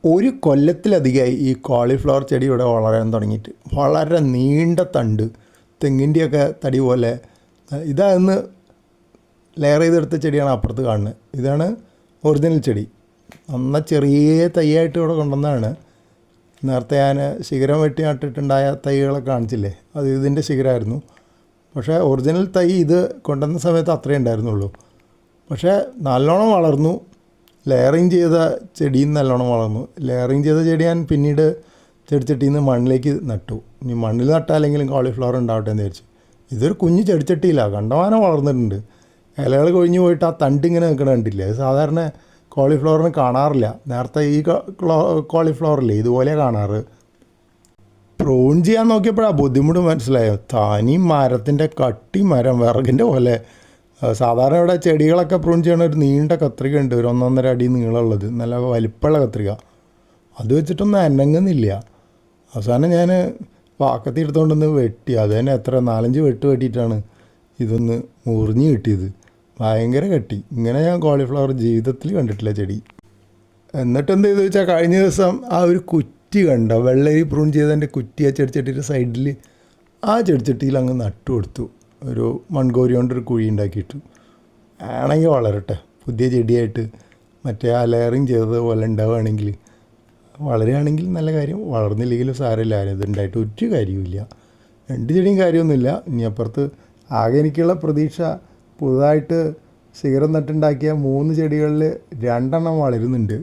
ഒരു കൊല്ലത്തിലധികമായി ഈ കോളിഫ്ലവർ ചെടി ഇവിടെ വളരാൻ തുടങ്ങിയിട്ട്. വളരെ നീണ്ട തണ്ട്, തെങ്ങിൻ്റെയൊക്കെ തടി പോലെ. ഇതാന്ന് ലെയർ ചെയ്തെടുത്ത ചെടിയാണ് അപ്പുറത്ത് കാണുന്നത്. ഇതാണ് ഒറിജിനൽ ചെടി. നന്ന ചെറിയ തൈയായിട്ട് ഇവിടെ കൊണ്ടുവന്നതാണ്. നേരത്തെ ഞാൻ ശിഖരം വെട്ടി നട്ടിട്ടുണ്ടായ തൈകളൊക്കെ കാണിച്ചില്ലേ, അത് ഇതിൻ്റെ ശിഖരമായിരുന്നു. പക്ഷേ ഒറിജിനൽ തൈ ഇത് കൊണ്ടുവന്ന സമയത്ത് അത്രയേ ഉണ്ടായിരുന്നുള്ളൂ. പക്ഷേ നല്ലോണം വളർന്നു. ലെയറിങ് ചെയ്ത ചെടിയും നല്ലോണം വളർന്നു. ലെയറിങ് ചെയ്ത ചെടി ഞാൻ പിന്നീട് ചെടിച്ചട്ടിയിൽ നിന്ന് മണ്ണിലേക്ക് നട്ടു. ഇനി മണ്ണിൽ നട്ടാലെങ്കിലും കോളിഫ്ലവർ ഉണ്ടാവട്ടെ എന്ന് വിചാരിച്ചു. ഇതൊരു കുഞ്ഞ് ചെടിച്ചട്ടിയിലാണ്, കണ്ടമാനം വളർന്നിട്ടുണ്ട്. ഇലകൾ കൊഴിഞ്ഞു പോയിട്ട് ആ തണ്ടിങ്ങനെ നിൽക്കണ കണ്ടില്ല. അത് സാധാരണ കോളിഫ്ലവറിന് കാണാറില്ല. നേരത്തെ ഈ കോളിഫ്ലവറില്ലേ ഇതുപോലെ കാണാറ്. പ്രൂൺ ചെയ്യാൻ നോക്കിയപ്പോഴാണ് ബുദ്ധിമുട്ട് മനസ്സിലായോ. തനി മരത്തിൻ്റെ കട്ടി മരം, വിറകിൻ്റെ പോലെ. സാധാരണ ഇവിടെ ചെടികളൊക്കെ പ്രൂൺ ചെയ്യണ ഒരു നീണ്ട കത്രിക ഉണ്ട്, ഒരു 1.5 അടി നീളമുള്ളത്, നല്ല വലിപ്പമുള്ള കത്രിക. അത് വെച്ചിട്ടൊന്നും അനങ്ങുന്നില്ല. അവസാനം ഞാൻ വാക്കത്തി എടുത്തുകൊണ്ടൊന്ന് വെട്ടി. അത് തന്നെ എത്ര 4-5 വെട്ട് വെട്ടിയിട്ടാണ് ഇതൊന്ന് മുറിഞ്ഞ് കിട്ടിയത്. ഭയങ്കര കട്ടി. ഇങ്ങനെ ഞാൻ കോളിഫ്ലവർ ജീവിതത്തിൽ കണ്ടിട്ടില്ല ചെടി. എന്നിട്ട് എന്ത് ചെയ്തു വെച്ചാൽ, കഴിഞ്ഞ ദിവസം ആ ഒരു കുറ്റി കണ്ടോ, വെള്ളരി പ്രൂൺ ചെയ്തതിൻ്റെ കുറ്റി ആ ചെടിച്ചട്ടിയുടെ സൈഡിൽ, ആ ചെടിച്ചട്ടിയിൽ അങ്ങ് നട്ടു കൊടുത്തു. ഒരു മൺകോരി കൊണ്ടൊരു കുഴി ഉണ്ടാക്കിയിട്ടു. ആണെങ്കിൽ വളരട്ടെ, പുതിയ ചെടിയായിട്ട് മറ്റേ ആ ലെയറിങ് ചെയ്തതുപോലെ ഉണ്ടാവുകയാണെങ്കിൽ, വളരുകയാണെങ്കിൽ നല്ല കാര്യം. വളർന്നില്ലെങ്കിലും സാരമില്ല, ഇതുണ്ടായിട്ട് ഒരു കാര്യവുമില്ല. 2 ചെടിയും കാര്യമൊന്നുമില്ല. ഇനി അപ്പുറത്ത് ആകെ എനിക്കുള്ള പ്രതീക്ഷ, പുതുതായിട്ട് ശിഖരം നട്ടുണ്ടാക്കിയ 3 ചെടികളിൽ 2 എണ്ണം വളരുന്നുണ്ട്.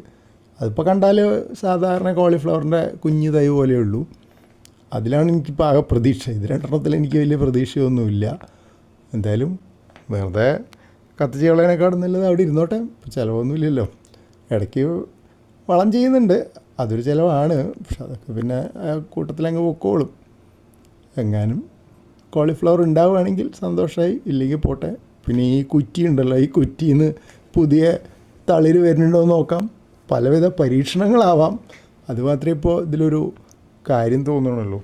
അതിപ്പോൾ കണ്ടാൽ സാധാരണ കോളിഫ്ലവറിൻ്റെ കുഞ്ഞു തൈ പോലെയുള്ളൂ. അതിലാണ് എനിക്കിപ്പോൾ ആകെ പ്രതീക്ഷ. ഇത് 2 എണ്ണത്തിൽ എനിക്ക് വലിയ പ്രതീക്ഷയൊന്നുമില്ല. എന്തായാലും വെറുതെ കത്തിച്ച് കളയണേക്കാളും നല്ലത് അവിടെ ഇരുന്നോട്ടെ. ചിലവൊന്നുമില്ലല്ലോ. ഇടയ്ക്ക് വളം ചെയ്യുന്നുണ്ട്, അതൊരു ചിലവാണ്. പക്ഷെ അതൊക്കെ പിന്നെ കൂട്ടത്തിലങ്ങ് പൊക്കോളും. എങ്ങാനും കോളിഫ്ലവർ ഉണ്ടാവുകയാണെങ്കിൽ സന്തോഷമായി, ഇല്ലെങ്കിൽ പോട്ടെ. പിന്നെ ഈ കുറ്റി ഉണ്ടല്ലോ, ഈ കുറ്റിയിൽ നിന്ന് പുതിയ തളിര് വരുന്നുണ്ടോ എന്ന് നോക്കാം. പലവിധ പരീക്ഷണങ്ങളാവാം. അത് മാത്രമേ ഇപ്പോൾ ഇതിലൊരു കാര്യം തോന്നണുള്ളൂ.